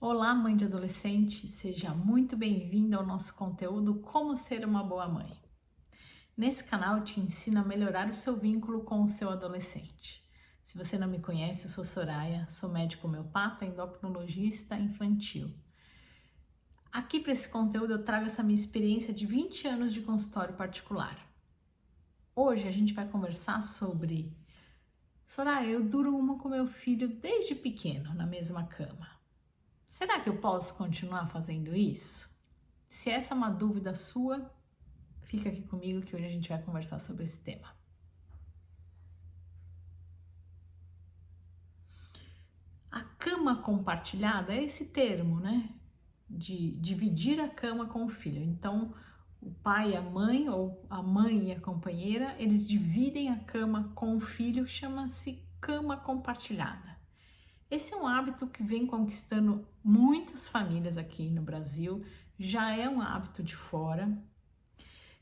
Olá, mãe de adolescente, seja muito bem-vinda ao nosso conteúdo Como Ser uma Boa Mãe. Nesse canal eu te ensino a melhorar o seu vínculo com o seu adolescente. Se você não me conhece, eu sou Soraya, sou médico homeopata, endocrinologista infantil. Aqui para esse conteúdo eu trago essa minha experiência de 20 anos de consultório particular. Hoje a gente vai conversar sobre Soraya, eu duro uma com meu filho desde pequeno na mesma cama. Será que eu posso continuar fazendo isso? Se essa é uma dúvida sua, fica aqui comigo que hoje a gente vai conversar sobre esse tema. A cama compartilhada é esse termo, né? De dividir a cama com o filho. Então, o pai e a mãe, ou a mãe e a companheira, eles dividem a cama com o filho, chama-se cama compartilhada. Esse é um hábito que vem conquistando muitas famílias aqui no Brasil, já é um hábito de fora.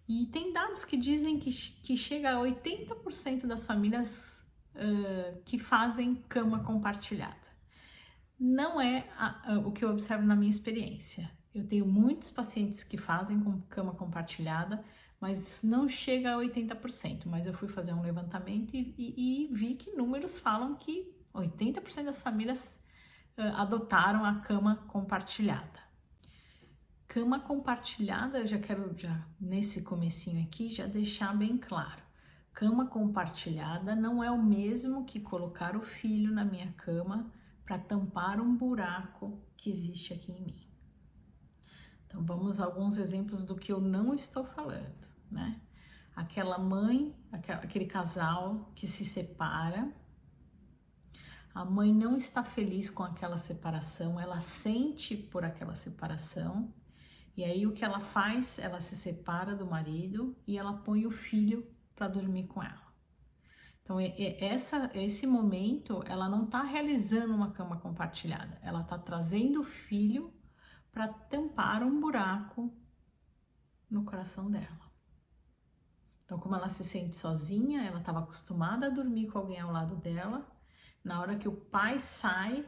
E tem dados que dizem que chega a 80% das famílias que fazem cama compartilhada. Não é o que eu observo na minha experiência. Eu tenho muitos pacientes que fazem cama compartilhada, mas não chega a 80%. Mas eu fui fazer um levantamento e vi que números falam que 80% das famílias adotaram a cama compartilhada. Cama compartilhada, eu já quero nesse comecinho aqui já deixar bem claro. Cama compartilhada não é o mesmo que colocar o filho na minha cama para tampar um buraco que existe aqui em mim. Então vamos a alguns exemplos do que eu não estou falando, né? Aquela mãe, aquele casal que se separa, a mãe não está feliz com aquela separação, ela sente por aquela separação. E aí o que ela faz? Ela se separa do marido e ela põe o filho para dormir com ela. Então esse momento ela não está realizando uma cama compartilhada, ela está trazendo o filho para tampar um buraco no coração dela. Então como ela se sente sozinha, ela estava acostumada a dormir com alguém ao lado dela, na hora que o pai sai,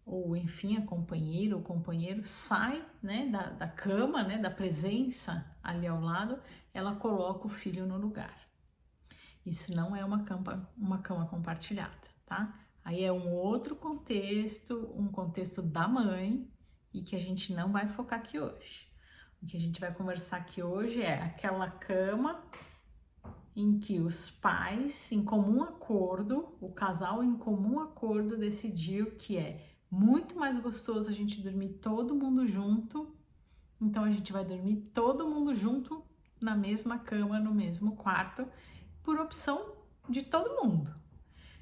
ou enfim, a companheira ou companheiro sai, né, da cama, né, da presença ali ao lado, ela coloca o filho no lugar. Isso não é uma cama compartilhada, tá? Aí é um outro contexto, um contexto da mãe, e que a gente não vai focar aqui hoje. O que a gente vai conversar aqui hoje é aquela cama em que os pais, em comum acordo, o casal em comum acordo decidiu que é muito mais gostoso a gente dormir todo mundo junto, então a gente vai dormir todo mundo junto na mesma cama, no mesmo quarto, por opção de todo mundo.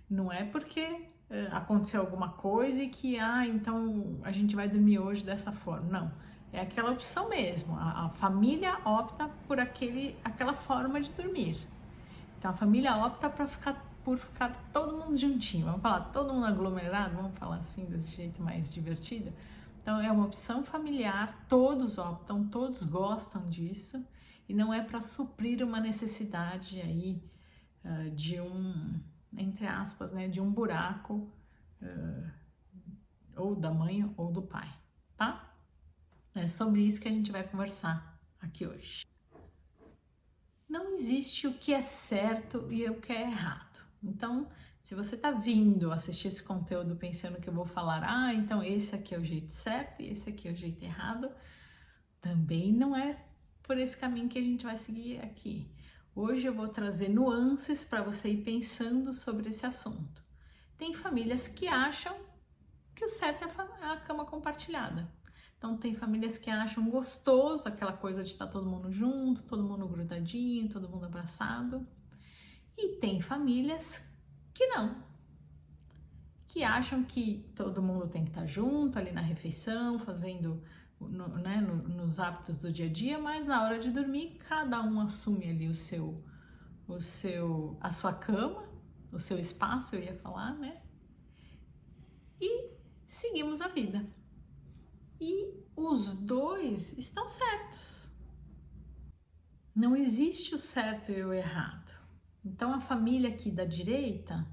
Não é porque aconteceu alguma coisa e que, então a gente vai dormir hoje dessa forma. Não, é aquela opção mesmo. A família opta por aquela forma de dormir. Então a família opta por ficar todo mundo juntinho. Vamos falar todo mundo aglomerado, vamos falar assim desse jeito mais divertido. Então é uma opção familiar, todos optam, todos gostam disso e não é para suprir uma necessidade aí de entre aspas, né, de um buraco ou da mãe ou do pai, tá? É sobre isso que a gente vai conversar aqui hoje. Não existe o que é certo e o que é errado. Então, se você está vindo assistir esse conteúdo pensando que eu vou falar, então esse aqui é o jeito certo e esse aqui é o jeito errado, também não é por esse caminho que a gente vai seguir aqui. Hoje eu vou trazer nuances para você ir pensando sobre esse assunto. Tem famílias que acham que o certo é a cama compartilhada. Então tem famílias que acham gostoso aquela coisa de estar todo mundo junto, todo mundo grudadinho, todo mundo abraçado. E tem famílias que não, que acham que todo mundo tem que estar junto ali na refeição, fazendo nos hábitos do dia a dia, mas na hora de dormir cada um assume ali a sua cama, o seu espaço, eu ia falar, né? E seguimos a vida. E os dois estão certos. Não existe o certo e o errado. Então a família aqui da direita,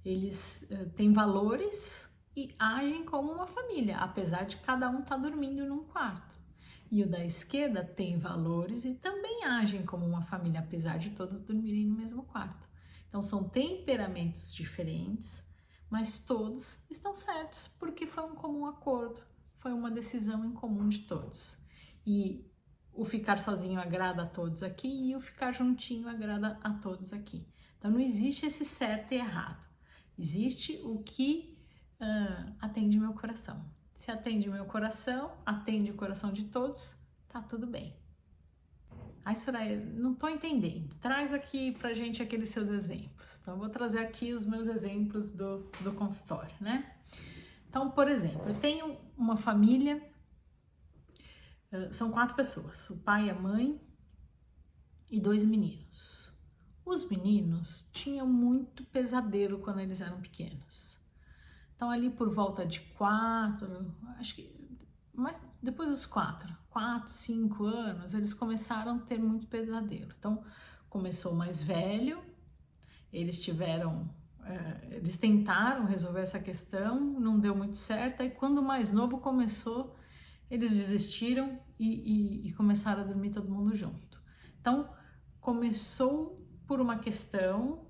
eles têm valores e agem como uma família, apesar de cada um estar dormindo num quarto. E o da esquerda tem valores e também agem como uma família, apesar de todos dormirem no mesmo quarto. Então são temperamentos diferentes, mas todos estão certos porque foi um comum acordo, foi uma decisão em comum de todos. E o ficar sozinho agrada a todos aqui e o ficar juntinho agrada a todos aqui. Então não existe esse certo e errado, existe o que atende meu coração. Se atende meu coração, atende o coração de todos, tá tudo bem. Ai, Soraya, não tô entendendo. Traz aqui pra gente aqueles seus exemplos. Então, eu vou trazer aqui os meus exemplos do consultório, né? Então, por exemplo, eu tenho uma família, são 4 pessoas, o pai, a mãe e 2 meninos. Os meninos tinham muito pesadelo quando eles eram pequenos. Então, ali por volta de 4, acho que, mas depois dos 4, 5 anos, eles começaram a ter muito pesadelo. Então, começou o mais velho, eles tentaram resolver essa questão, não deu muito certo, aí quando o mais novo começou, eles desistiram e começaram a dormir todo mundo junto. Então, começou por uma questão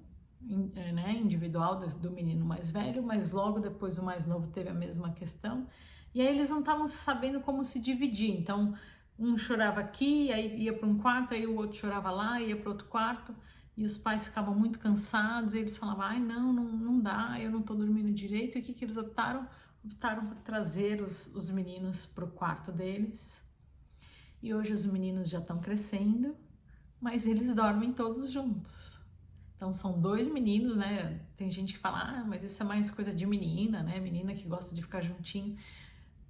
individual do menino mais velho, mas logo depois o mais novo teve a mesma questão, e aí eles não estavam sabendo como se dividir, então um chorava aqui, aí ia para um quarto, aí o outro chorava lá, ia para outro quarto, e os pais ficavam muito cansados, e eles falavam, ai não dá, eu não estou dormindo direito, e o que eles optaram? Optaram por trazer os meninos para o quarto deles, e hoje os meninos já estão crescendo, mas eles dormem todos juntos. Então são 2 meninos, né? Tem gente que fala, mas isso é mais coisa de menina, né? Menina que gosta de ficar juntinho.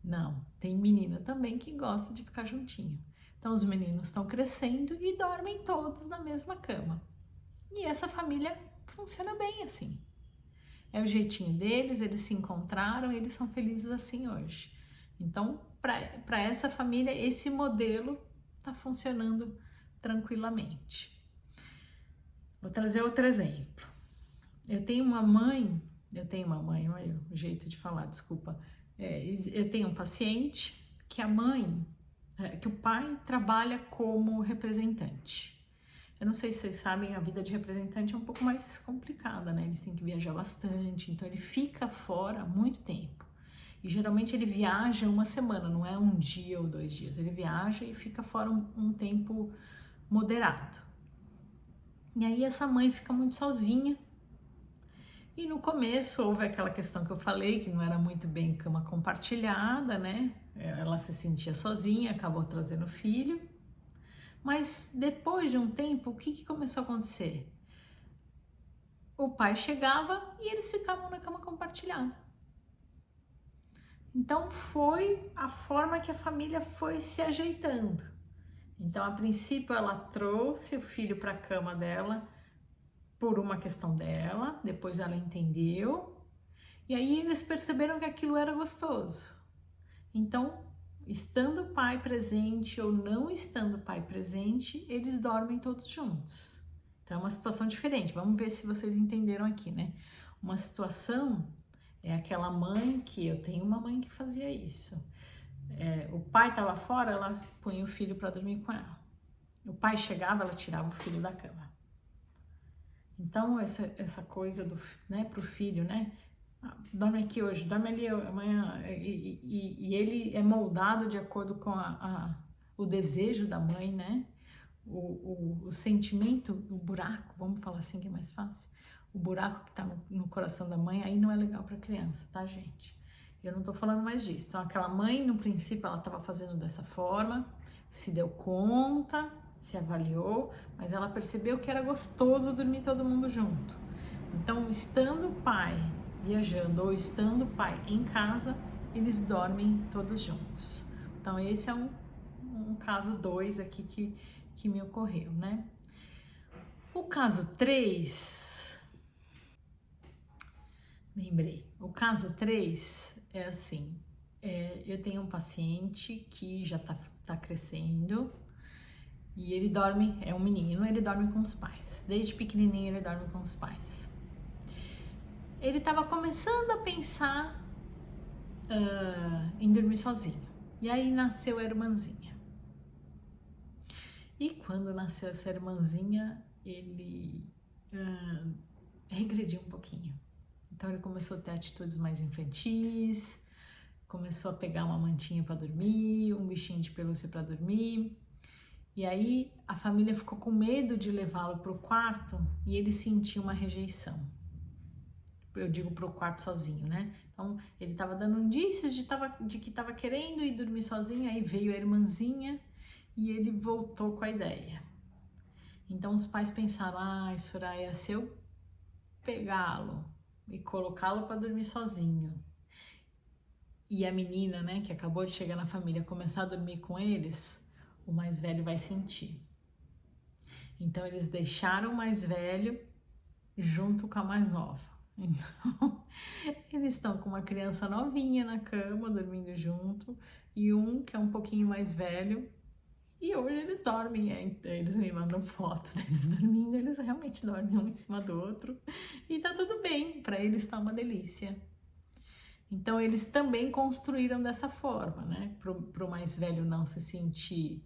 Não, tem menina também que gosta de ficar juntinho. Então os meninos estão crescendo e dormem todos na mesma cama. E essa família funciona bem assim. É o jeitinho deles, eles se encontraram, eles são felizes assim hoje. Então, para essa família, esse modelo está funcionando tranquilamente. Vou trazer outro exemplo. Eu tenho uma mãe, olha o jeito de falar, desculpa. Eu tenho um paciente que que o pai trabalha como representante. Eu não sei se vocês sabem, a vida de representante é um pouco mais complicada, né? Eles têm que viajar bastante, então ele fica fora há muito tempo. E geralmente ele viaja uma semana, não é um dia ou 2 dias. Ele viaja e fica fora um tempo moderado. E aí essa mãe fica muito sozinha. E no começo houve aquela questão que eu falei, que não era muito bem cama compartilhada, né? Ela se sentia sozinha, acabou trazendo o filho. Mas depois de um tempo, o que começou a acontecer? O pai chegava e eles ficavam na cama compartilhada. Então foi a forma que a família foi se ajeitando. Então, a princípio, ela trouxe o filho para a cama dela por uma questão dela, depois ela entendeu, e aí eles perceberam que aquilo era gostoso. Então, estando o pai presente ou não estando o pai presente, eles dormem todos juntos. Então, é uma situação diferente. Vamos ver se vocês entenderam aqui, né? Uma situação é aquela mãe que eu tenho uma mãe que fazia isso. O pai estava fora, ela punha o filho para dormir com ela. O pai chegava, ela tirava o filho da cama. Então, essa coisa pro filho, né? Dorme aqui hoje, dorme ali amanhã. E ele é moldado de acordo com o desejo da mãe, né? O sentimento, o buraco, vamos falar assim que é mais fácil. O buraco que tá no coração da mãe, aí não é legal para criança, tá, gente? Eu não tô falando mais disso. Então, aquela mãe, no princípio, ela estava fazendo dessa forma, se deu conta, se avaliou, mas ela percebeu que era gostoso dormir todo mundo junto. Então, estando o pai viajando ou estando o pai em casa, eles dormem todos juntos. Então, esse é um caso 2 aqui que me ocorreu, né? O caso 3, lembrei, o caso 3 é assim, eu tenho um paciente que já tá crescendo e ele dorme, é um menino, ele dorme com os pais. Desde pequenininho ele dorme com os pais. Ele estava começando a pensar em dormir sozinho. E aí nasceu a irmãzinha. E quando nasceu essa irmãzinha, ele regrediu um pouquinho. Então ele começou a ter atitudes mais infantis, começou a pegar uma mantinha para dormir, um bichinho de pelúcia para dormir. E aí a família ficou com medo de levá-lo para o quarto e ele sentiu uma rejeição. Eu digo para o quarto sozinho, né? Então ele estava dando indícios de que estava querendo ir dormir sozinho, aí veio a irmãzinha e ele voltou com a ideia. Então os pais pensaram, Soraya, se eu pegá-lo e colocá-lo para dormir sozinho e a menina, né, que acabou de chegar na família, começar a dormir com eles, o mais velho vai sentir. Então eles deixaram o mais velho junto com a mais nova. Então eles estão com uma criança novinha na cama, dormindo junto, e um que é um pouquinho mais velho. E hoje eles dormem, eles me mandam fotos deles dormindo, eles realmente dormem um em cima do outro e tá tudo bem, para eles tá uma delícia. Então eles também construíram dessa forma, né? Pro mais velho não se sentir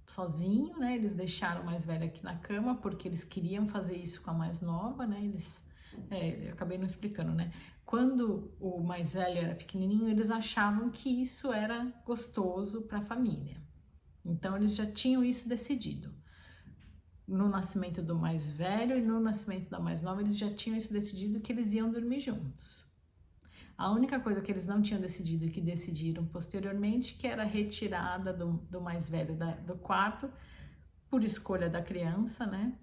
sozinho, né? Eles deixaram o mais velho aqui na cama porque eles queriam fazer isso com a mais nova, né? Eu acabei não explicando, né? Quando o mais velho era pequenininho, eles achavam que isso era gostoso para a família. Então eles já tinham isso decidido. No nascimento do mais velho e no nascimento da mais nova, eles já tinham isso decidido que eles iam dormir juntos. A única coisa que eles não tinham decidido e que decidiram posteriormente, que era a retirada do mais velho do quarto, por escolha da criança, né?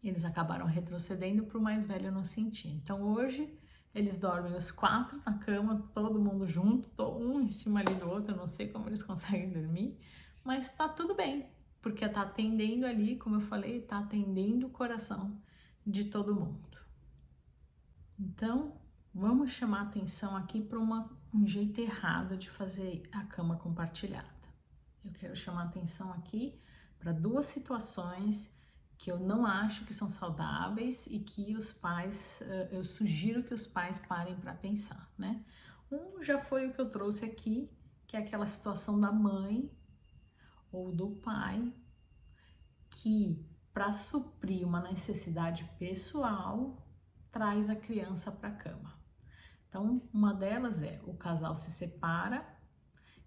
Eles acabaram retrocedendo para o mais velho não sentir. Então hoje eles dormem os 4 na cama, todo mundo junto, um em cima ali do outro, eu não sei como eles conseguem dormir, mas tá tudo bem, porque tá atendendo ali, como eu falei, tá atendendo o coração de todo mundo. Então, vamos chamar atenção aqui para um jeito errado de fazer a cama compartilhada. Eu quero chamar atenção aqui para 2 situações que eu não acho que são saudáveis e que os pais, eu sugiro que os pais parem para pensar, né? Já foi o que eu trouxe aqui, que é aquela situação da mãe ou do pai que, para suprir uma necessidade pessoal, traz a criança para a cama. Então, uma delas é o casal se separa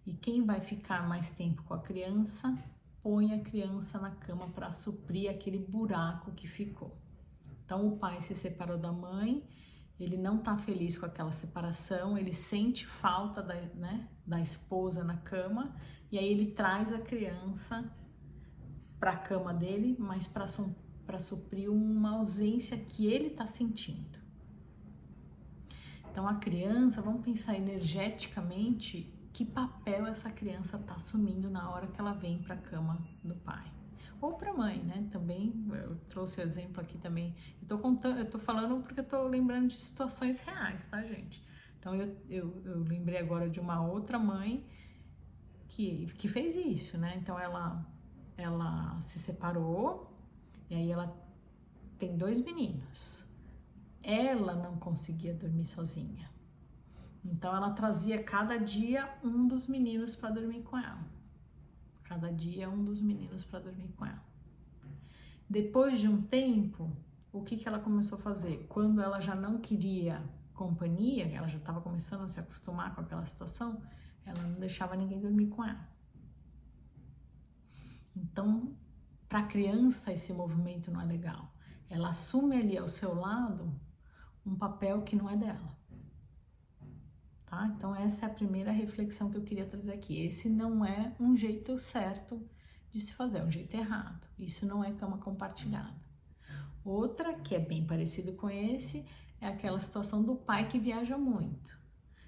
e quem vai ficar mais tempo com a criança põe a criança na cama para suprir aquele buraco que ficou. Então, o pai se separou da mãe, ele não está feliz com aquela separação, ele sente falta da esposa na cama e aí ele traz a criança para a cama dele, mas para suprir uma ausência que ele está sentindo. Então a criança, vamos pensar energeticamente que papel essa criança está assumindo na hora que ela vem para a cama do pai. Ou para a mãe, né? Também, eu trouxe o exemplo aqui também. Eu tô falando porque eu tô lembrando de situações reais, tá, gente? Então eu lembrei agora de uma outra mãe que fez isso, né? Então ela se separou e aí ela tem 2 meninos. Ela não conseguia dormir sozinha. Então ela trazia cada dia um dos meninos para dormir com ela. Cada dia um dos meninos para dormir com ela. Depois de um tempo, o que ela começou a fazer? Quando ela já não queria companhia, ela já estava começando a se acostumar com aquela situação, ela não deixava ninguém dormir com ela. Então, para a criança esse movimento não é legal. Ela assume ali ao seu lado um papel que não é dela. Tá? Então essa é a primeira reflexão que eu queria trazer aqui. Esse não é um jeito certo de se fazer, é um jeito errado. Isso não é cama compartilhada. Outra, que é bem parecido com esse, é aquela situação do pai que viaja muito.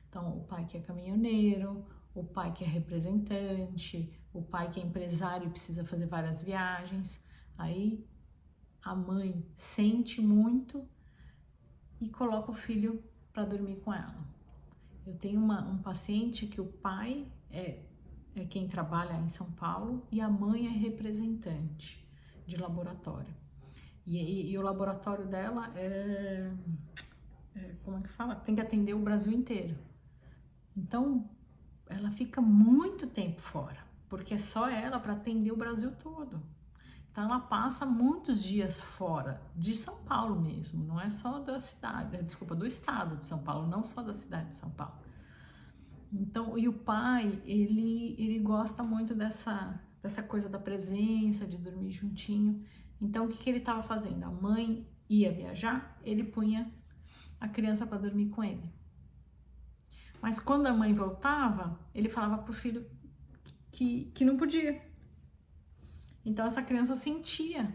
Então, o pai que é caminhoneiro, o pai que é representante, o pai que é empresário e precisa fazer várias viagens. Aí a mãe sente muito e coloca o filho para dormir com ela. Eu tenho um paciente que o pai é quem trabalha em São Paulo e a mãe é representante de laboratório. E o laboratório dela como é que fala? Tem que atender o Brasil inteiro. Então, ela fica muito tempo fora, porque é só ela para atender o Brasil todo. Então, ela passa muitos dias fora de São Paulo mesmo, não é só da cidade, desculpa, do estado de São Paulo, não só da cidade de São Paulo. Então, e o pai, ele gosta muito dessa coisa da presença, de dormir juntinho. Então, o que ele estava fazendo? A mãe ia viajar, ele punha a criança para dormir com ele. Mas quando a mãe voltava, ele falava pro filho que não podia. Então essa criança sentia,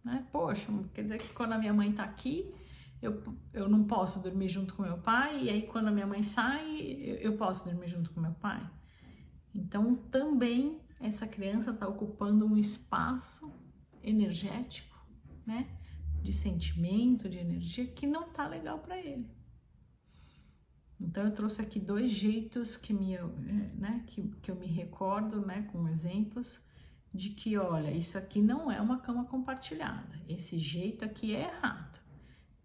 né? Poxa, quer dizer que quando a minha mãe tá aqui, eu não posso dormir junto com meu pai, e aí quando a minha mãe sai, eu posso dormir junto com meu pai. Então também essa criança está ocupando um espaço energético, né? De sentimento, de energia, que não tá legal para ele. Então eu trouxe aqui 2 jeitos que eu me recordo, né, com exemplos de que, olha, isso aqui não é uma cama compartilhada, esse jeito aqui é errado.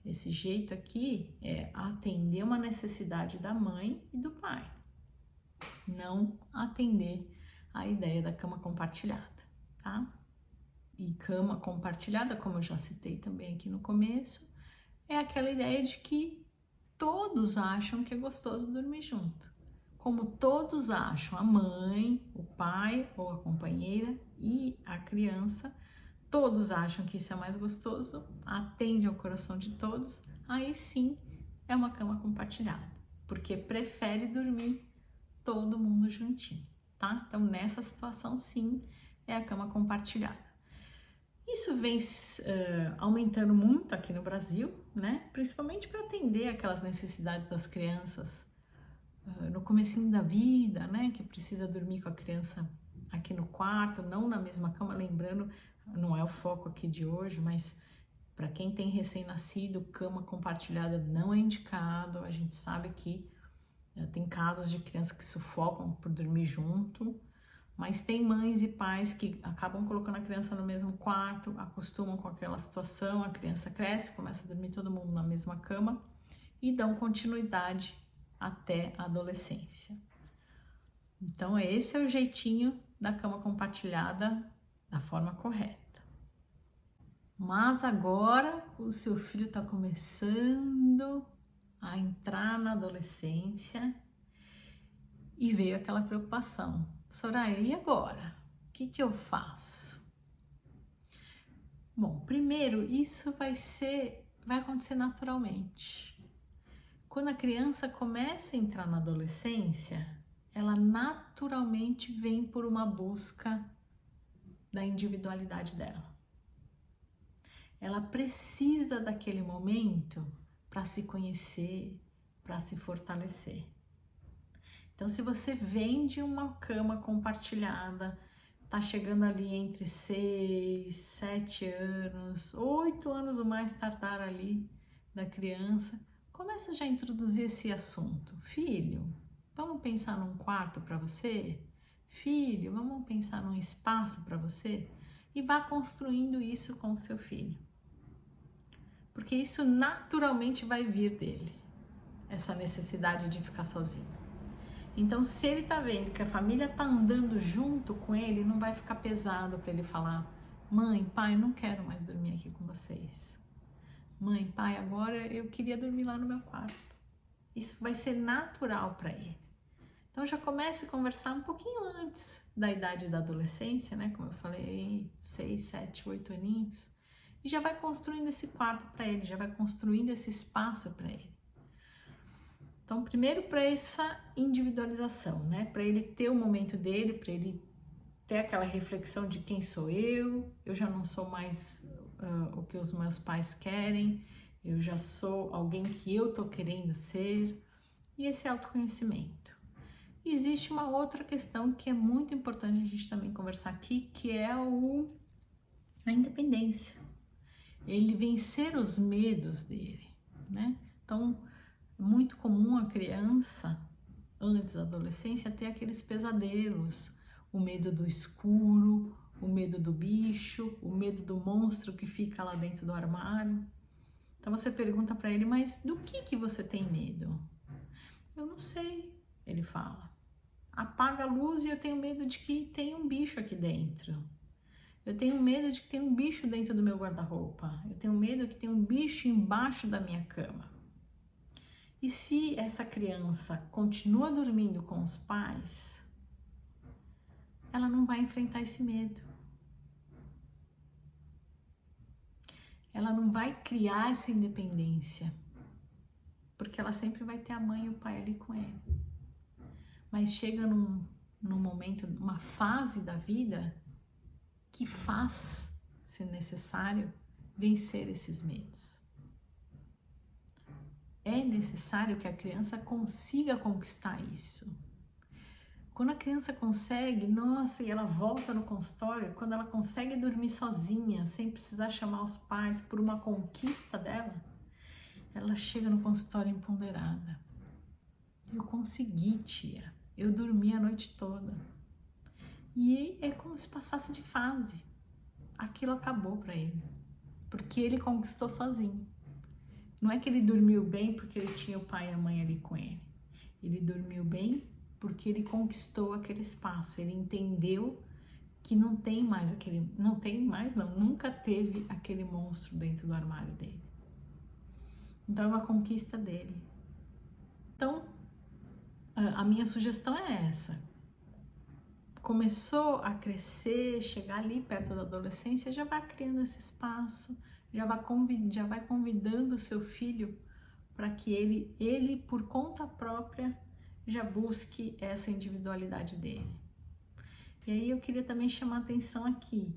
Esse jeito aqui é atender uma necessidade da mãe e do pai, não atender a ideia da cama compartilhada, tá? E cama compartilhada, como eu já citei também aqui no começo, é aquela ideia de que todos acham que é gostoso dormir junto. Como todos acham, a mãe, o pai ou a companheira e a criança, todos acham que isso é mais gostoso, atende ao coração de todos, aí sim é uma cama compartilhada, porque prefere dormir todo mundo juntinho, tá? Então nessa situação sim é a cama compartilhada. Isso vem aumentando muito aqui no Brasil, né? Principalmente para atender aquelas necessidades das crianças no comecinho da vida, né? Que precisa dormir com a criança aqui no quarto, não na mesma cama. Lembrando, não é o foco aqui de hoje, mas para quem tem recém-nascido, cama compartilhada não é indicado. A gente sabe que tem casos de crianças que sufocam por dormir junto. Mas tem mães e pais que acabam colocando a criança no mesmo quarto, acostumam com aquela situação, a criança cresce, começa a dormir todo mundo na mesma cama e dão continuidade até a adolescência. Então esse é o jeitinho da cama compartilhada da forma correta. Mas agora o seu filho está começando a entrar na adolescência e veio aquela preocupação. Soraya, e agora? O que eu faço? Bom, primeiro, isso vai acontecer naturalmente. Quando a criança começa a entrar na adolescência, ela naturalmente vem por uma busca da individualidade dela. Ela precisa daquele momento para se conhecer, para se fortalecer. Então, se você vem de uma cama compartilhada, tá chegando ali entre 6, 7 anos, 8 anos o mais tardar ali da criança, começa já a introduzir esse assunto. Filho, vamos pensar num quarto para você? Filho, vamos pensar num espaço para você? E vá construindo isso com o seu filho. Porque isso naturalmente vai vir dele, essa necessidade de ficar sozinho. Então, se ele tá vendo que a família tá andando junto com ele, não vai ficar pesado para ele falar: mãe, pai, não quero mais dormir aqui com vocês. Mãe, pai, agora eu queria dormir lá no meu quarto. Isso vai ser natural para ele. Então, já comece a conversar um pouquinho antes da idade da adolescência, né? Como eu falei, 6, 7, 8 aninhos. E já vai construindo esse quarto para ele, já vai construindo esse espaço para ele. Então, primeiro para essa individualização, né? Para ele ter o momento dele, para ele ter aquela reflexão de quem sou eu já não sou mais o que os meus pais querem, eu já sou alguém que eu tô querendo ser, e esse autoconhecimento. Existe uma outra questão que é muito importante a gente também conversar aqui, que é a independência. Ele vencer os medos dele, né? Então, é muito comum a criança, antes da adolescência, ter aqueles pesadelos, o medo do escuro, o medo do bicho, o medo do monstro que fica lá dentro do armário. Então você pergunta para ele, mas do que você tem medo? Eu não sei, ele fala. Apaga a luz e eu tenho medo de que tenha um bicho aqui dentro. Eu tenho medo de que tenha um bicho dentro do meu guarda-roupa. Eu tenho medo de que tenha um bicho embaixo da minha cama. E se essa criança continua dormindo com os pais, ela não vai enfrentar esse medo. Ela não vai criar essa independência, porque ela sempre vai ter a mãe e o pai ali com ele. Mas chega num momento, uma fase da vida que faz, se necessário, vencer esses medos. É necessário que a criança consiga conquistar isso. Quando a criança consegue, nossa, e ela volta no consultório, quando ela consegue dormir sozinha, sem precisar chamar os pais por uma conquista dela, ela chega no consultório empoderada. Eu consegui, tia. Eu dormi a noite toda. E é como se passasse de fase. Aquilo acabou para ele, porque ele conquistou sozinho. Não é que ele dormiu bem porque ele tinha o pai e a mãe ali com ele. Ele dormiu bem porque ele conquistou aquele espaço. Ele entendeu que não tem mais aquele... Não tem mais, não. Nunca teve aquele monstro dentro do armário dele. Então é uma conquista dele. Então, a minha sugestão é essa. Começou a crescer, chegar ali perto da adolescência, já vai criando esse espaço, já vai convidando o seu filho para que ele por conta própria já busque essa individualidade dele. E aí eu queria também chamar a atenção aqui,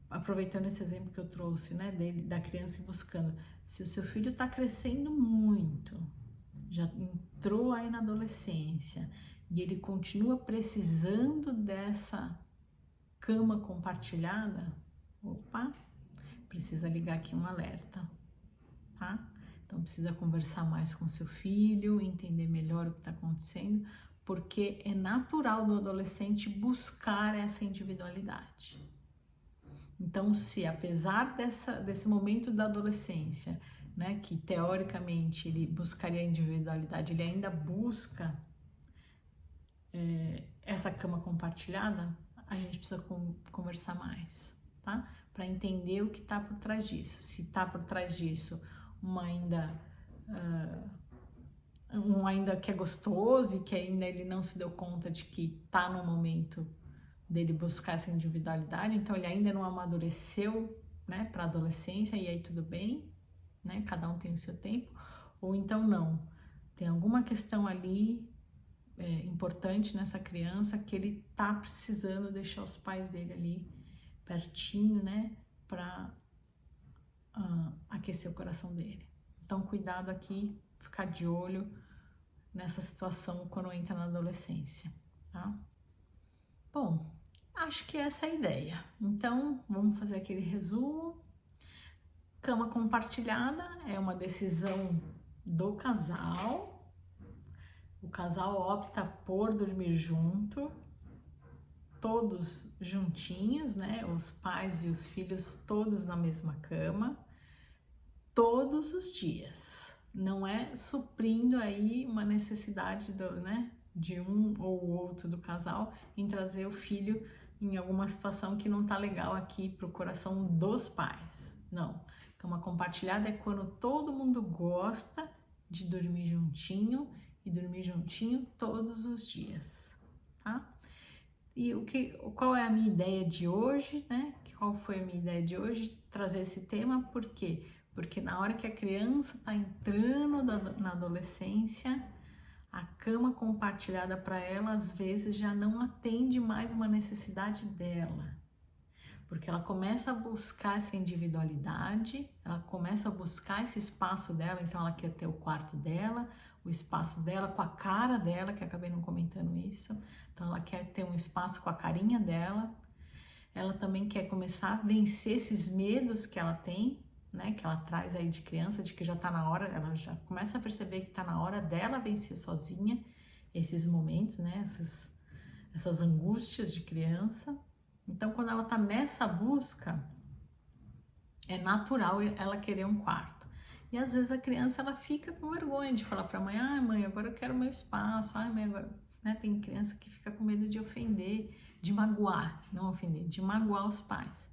aproveitando esse exemplo que eu trouxe, né, da criança buscando. Se o seu filho está crescendo muito, já entrou aí na adolescência e ele continua precisando dessa cama compartilhada, opa, precisa ligar aqui um alerta, tá? Então precisa conversar mais com seu filho, entender melhor o que está acontecendo, porque é natural do adolescente buscar essa individualidade. Então, se apesar desse momento da adolescência, né, que teoricamente ele buscaria a individualidade, ele ainda busca essa cama compartilhada, a gente precisa conversar mais, tá? Para entender o que está por trás disso. Se está por trás disso um ainda que é gostoso e que ainda ele não se deu conta de que está no momento dele buscar essa individualidade, então ele ainda não amadureceu, né, para a adolescência, e aí tudo bem, né? Cada um tem o seu tempo. Ou então não, tem alguma questão ali importante nessa criança que ele tá precisando deixar os pais dele ali pertinho, né, para aquecer o coração dele. Então cuidado aqui, ficar de olho nessa situação quando entra na adolescência, tá? Bom, acho que essa é a ideia. Então vamos fazer aquele resumo. Cama compartilhada é uma decisão do casal. O casal opta por dormir junto, todos juntinhos, né? Os pais e os filhos todos na mesma cama, todos os dias. Não é suprindo aí uma necessidade de um ou outro do casal em trazer o filho em alguma situação que não tá legal aqui pro coração dos pais. Não. Cama compartilhada é quando todo mundo gosta de dormir juntinho e dormir juntinho todos os dias, tá? E qual é a minha ideia de hoje, né? Qual foi a minha ideia de hoje? Trazer esse tema, por quê? Porque na hora que a criança está entrando na adolescência, a cama compartilhada para ela, às vezes, já não atende mais uma necessidade dela. Porque ela começa a buscar essa individualidade, ela começa a buscar esse espaço dela, então ela quer ter o quarto dela, o espaço dela com a cara dela, que acabei não comentando isso. Então ela quer ter um espaço com a carinha dela. Ela também quer começar a vencer esses medos que ela tem, né, que ela traz aí de criança, de que já tá na hora, ela já começa a perceber que tá na hora dela vencer sozinha esses momentos, né, essas angústias de criança. Então, quando ela tá nessa busca, é natural ela querer um quarto. E às vezes a criança ela fica com vergonha de falar para a mãe: ah, mãe, agora eu quero meu espaço. Ah, mãe, agora, né? Tem criança que fica com medo de ofender, de magoar, não ofender, de magoar os pais.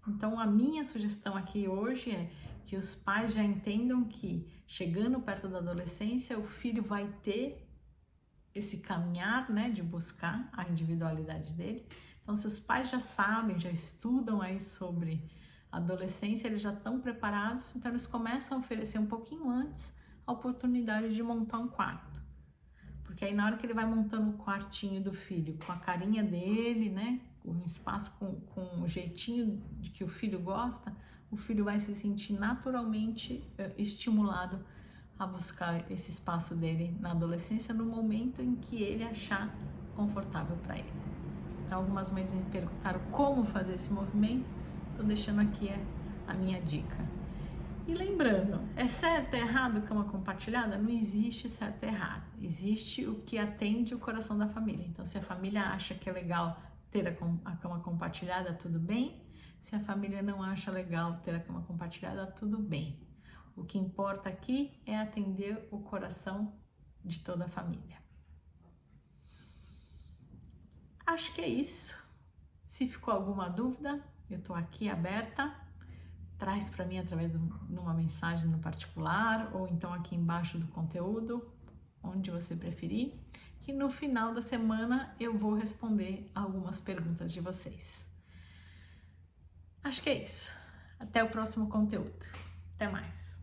Então a minha sugestão aqui hoje é que os pais já entendam que chegando perto da adolescência, o filho vai ter esse caminhar, né, de buscar a individualidade dele. Então, se os pais já sabem, já estudam aí sobre adolescência, eles já estão preparados, então eles começam a oferecer um pouquinho antes a oportunidade de montar um quarto. Porque aí na hora que ele vai montando o quartinho do filho, com a carinha dele, né, um espaço com o jeitinho de que o filho gosta, o filho vai se sentir naturalmente estimulado a buscar esse espaço dele na adolescência no momento em que ele achar confortável para ele. Então, algumas mães me perguntaram como fazer esse movimento, estou deixando aqui a minha dica. E lembrando, é certo, é errado cama compartilhada? Não existe certo e errado, existe o que atende o coração da família. Então, se a família acha que é legal ter a cama compartilhada, tudo bem. Se a família não acha legal ter a cama compartilhada, tudo bem. O que importa aqui é atender o coração de toda a família. Acho que é isso. Se ficou alguma dúvida, eu estou aqui aberta. Traz para mim através de uma mensagem no particular ou então aqui embaixo do conteúdo, onde você preferir, que no final da semana eu vou responder algumas perguntas de vocês. Acho que é isso. Até o próximo conteúdo. Até mais.